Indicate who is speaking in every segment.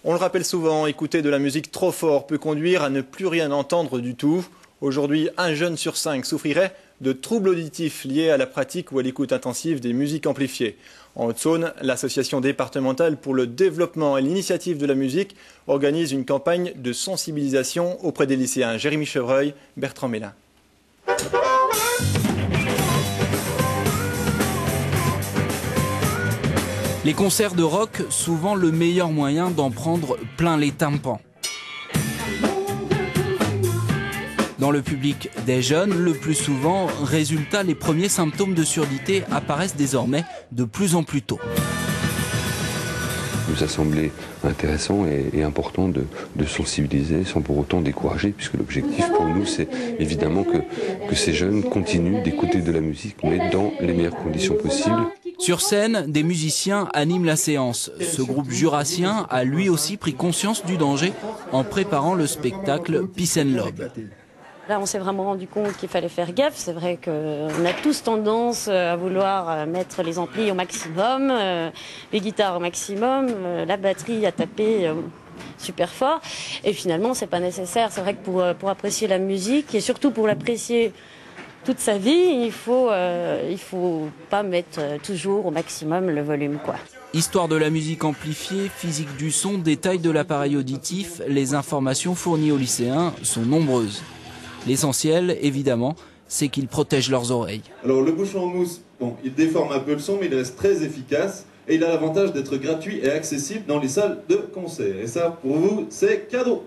Speaker 1: On le rappelle souvent, écouter de la musique trop fort peut conduire à ne plus rien entendre du tout. Aujourd'hui, 1 jeune sur 5 souffrirait de troubles auditifs liés à la pratique ou à l'écoute intensive des musiques amplifiées. En Haute-Saône, l'association départementale pour le développement et l'initiative de la musique organise une campagne de sensibilisation auprès des lycéens. Jérémy Chevreuil, Bertrand Mélin.
Speaker 2: Les concerts de rock, souvent le meilleur moyen d'en prendre plein les tympans. Dans le public des jeunes, le plus souvent, résultat, les premiers symptômes de surdité apparaissent désormais de plus en plus tôt.
Speaker 3: Il nous a semblé intéressant et important de sensibiliser sans pour autant décourager, puisque l'objectif pour nous, c'est évidemment que ces jeunes continuent d'écouter de la musique, mais dans les meilleures conditions possibles.
Speaker 2: Sur scène, des musiciens animent la séance. Ce groupe jurassien a lui aussi pris conscience du danger en préparant le spectacle Peace and Love.
Speaker 4: Là, on s'est vraiment rendu compte qu'il fallait faire gaffe. C'est vrai qu'on a tous tendance à vouloir mettre les amplis au maximum, les guitares au maximum, la batterie à taper super fort. Et finalement, c'est pas nécessaire. C'est vrai que pour apprécier la musique et surtout pour l'apprécier toute sa vie, il faut pas mettre toujours au maximum le volume, quoi.
Speaker 2: Histoire de la musique amplifiée, physique du son, détails de l'appareil auditif, les informations fournies aux lycéens sont nombreuses. L'essentiel, évidemment, c'est qu'ils protègent leurs oreilles.
Speaker 5: Alors le bouchon en mousse, bon, il déforme un peu le son, mais il reste très efficace. Et il a l'avantage d'être gratuit et accessible dans les salles de concert. Et ça, pour vous, c'est cadeau.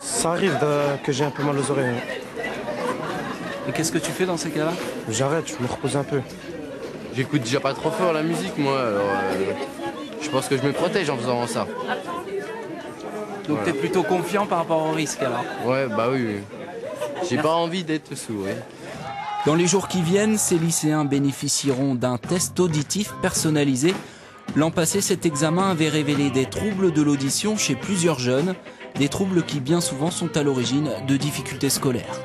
Speaker 6: Ça arrive que j'ai un peu mal aux oreilles.
Speaker 2: Et qu'est-ce que tu fais dans ces cas-là?
Speaker 6: J'arrête, je me repose un peu.
Speaker 7: J'écoute déjà pas trop fort la musique, moi, alors je pense que je me protège en faisant ça.
Speaker 2: Donc t'es plutôt confiant par rapport au risque alors?
Speaker 7: Ouais, bah oui. J'ai pas envie d'être sourd. Ouais.
Speaker 2: Dans les jours qui viennent, ces lycéens bénéficieront d'un test auditif personnalisé. L'an passé, cet examen avait révélé des troubles de l'audition chez plusieurs jeunes, des troubles qui bien souvent sont à l'origine de difficultés scolaires.